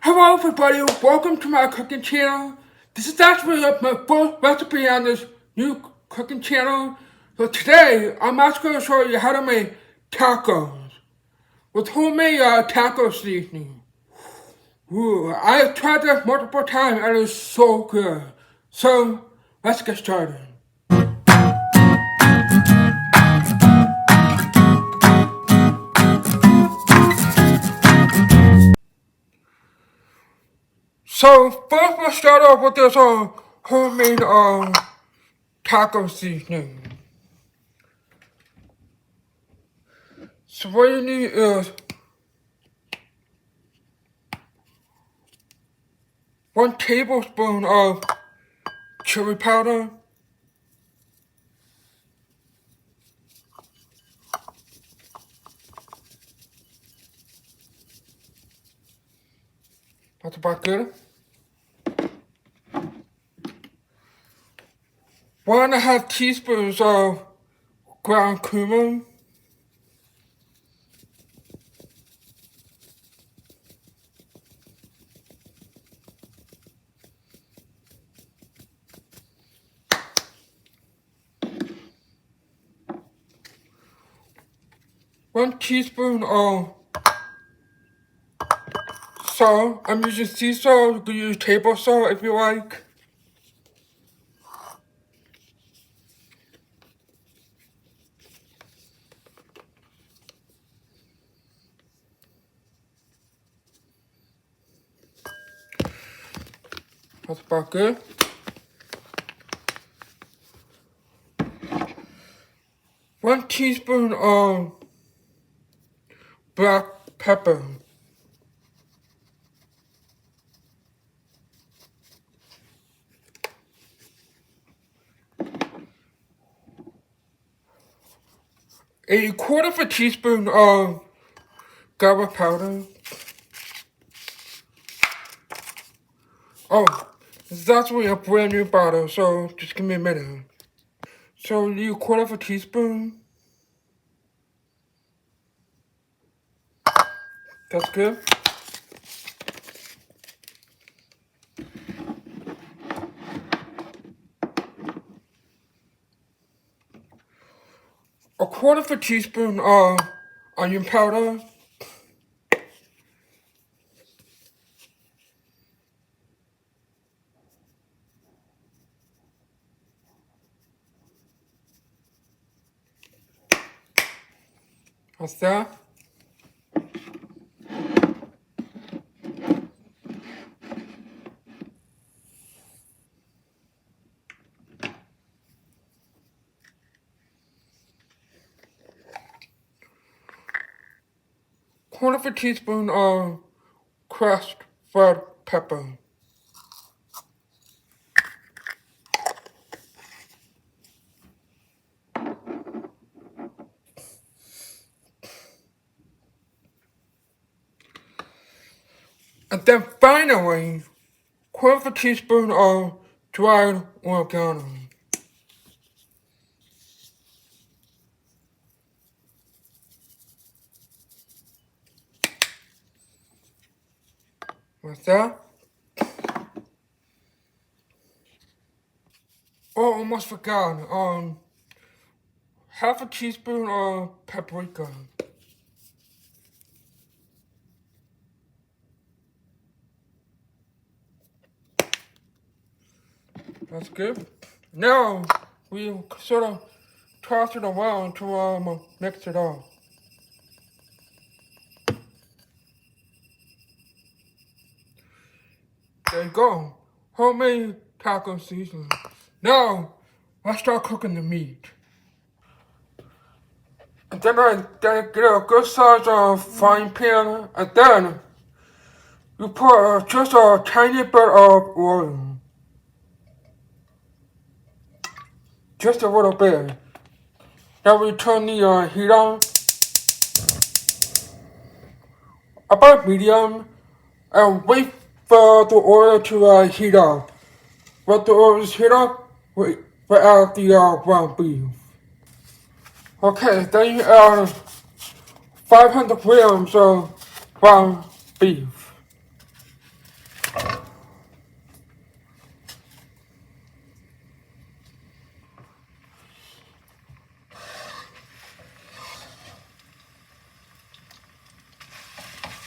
Hello everybody, welcome to my cooking channel. This is actually my first recipe on this new cooking channel. So today, I'm actually going to show you how to make tacos with homemade taco seasoning. Ooh, I have tried this multiple times and it's so good. So, let's get started. So, first we'll start off with this homemade taco seasoning. So what you need is 1 tablespoon of chili powder, that's about good. 1.5 teaspoons of ground cumin, 1 teaspoon of salt. I'm using sea salt. You can use table salt if you like. That's about good. 1 teaspoon of black pepper. A quarter of a teaspoon of garlic powder. Oh, this is actually a brand new bottle, so just give me a minute. So you need a quarter of a teaspoon. That's good. A quarter of a teaspoon of onion powder. What's that? Quarter of a teaspoon of crushed red pepper. And then finally, quarter of a teaspoon of dried oregano. What's that? Oh, almost forgot. Half a teaspoon of paprika. That's good. Now we sort of toss it around to mix it up. There you go. Homemade taco seasoning. Now let's start cooking the meat. And then I get a good size frying pan, and then you put just a tiny bit of oil. Just a little bit. Then we turn the heat on. About medium. And wait for the oil to heat up. When the oil is heat up, we add the ground beef. Okay, then you add 500 grams of ground beef.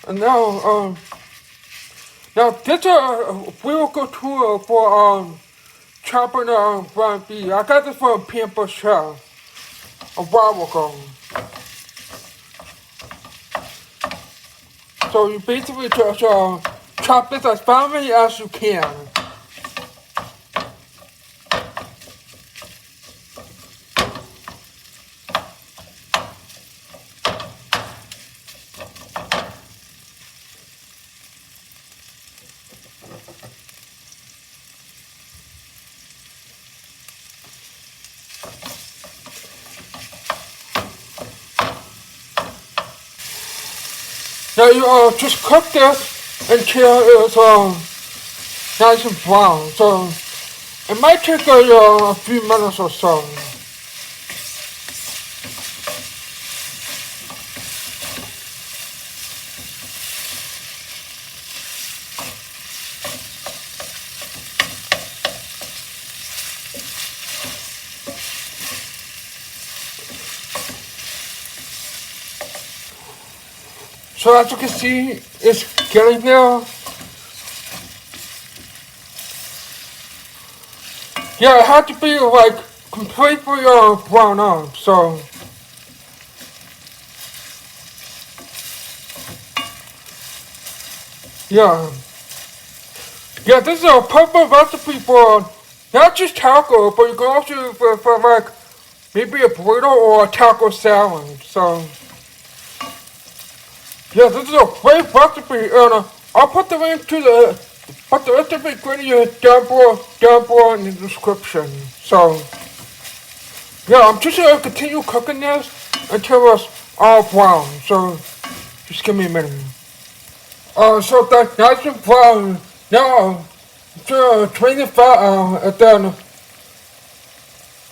And now this is a real good tool for chopping ground beef. I got this from Pamper Chef a while ago. So you basically just chop this as finely as you can. Now you just cook this until it's nice and brown. So it might take a few minutes or so. So as you can see, it's getting there. Yeah, it had to be like completely brown up. So yeah, this is a perfect recipe for not just taco, but you can also use it for like maybe a burrito or a taco salad. So yeah, this is a great recipe, and I'll put the link to the rest of the ingredients down below in the description. So yeah, I'm just gonna continue cooking this until it's all brown. So just give me a minute. So that's nice and brown. Now, drain the fat out, and then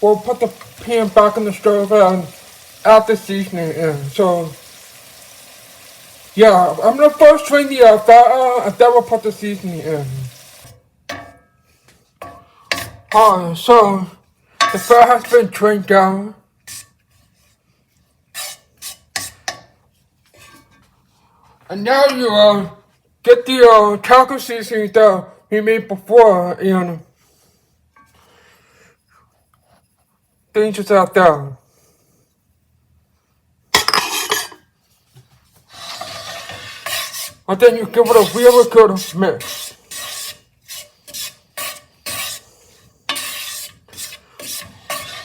we'll put the pan back in the stove and add the seasoning in. So yeah, I'm gonna first drain the fat out, and then we'll put the seasoning in. So the fat has been drained down. And now you get the taco seasoning that we made before and things just out there. And then you give it a really good mix.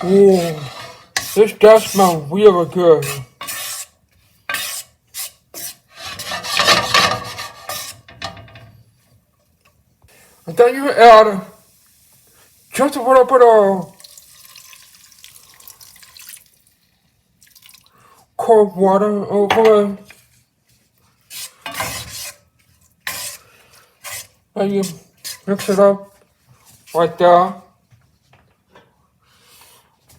Ooh, this does smell really good. And then you add just a little bit of cold water over it. And you mix it up right there.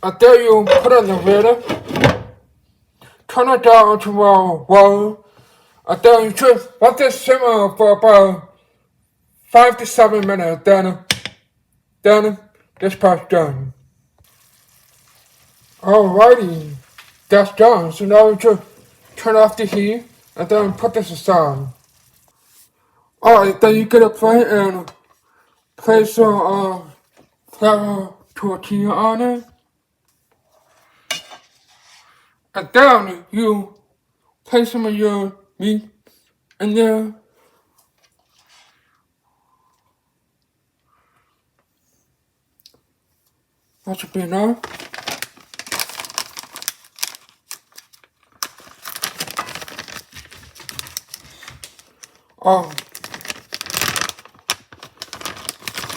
And then you put it in the lid. Turn it down to low. And then you just let this simmer for about 5 to 7 minutes. Then this part's done. Alrighty, that's done. So now we just turn off the heat and then put this aside. Alright, then you get a plate and place some flour tortilla on it. And then you place some of your meat in there. That should be enough.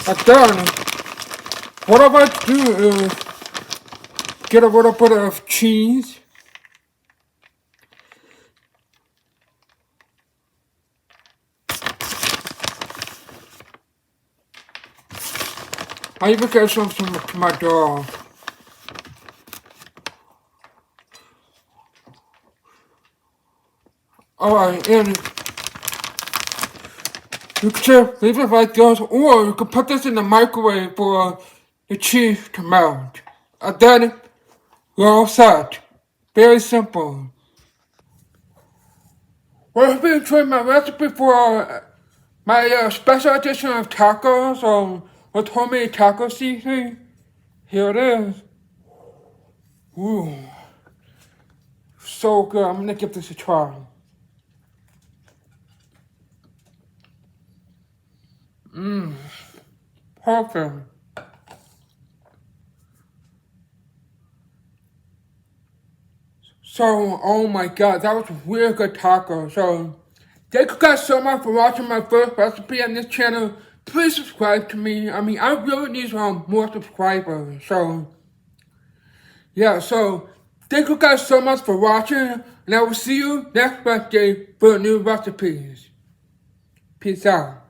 And then what I like to do is get a little bit of cheese. I even get some to my dog. Alright, and you can just leave it like this, or you can put this in the microwave for the cheese to melt. And then you're all set. Very simple. Well, if you enjoyed my recipe for my special edition of tacos with homemade taco seasoning, here it is. Ooh, so good. I'm gonna give this a try. Perfect. So, oh my god, that was a really good taco. So, thank you guys so much for watching my first recipe on this channel. Please subscribe to me. I mean, I really need more subscribers. So, yeah, so thank you guys so much for watching. And I will see you next Wednesday for new recipes. Peace out.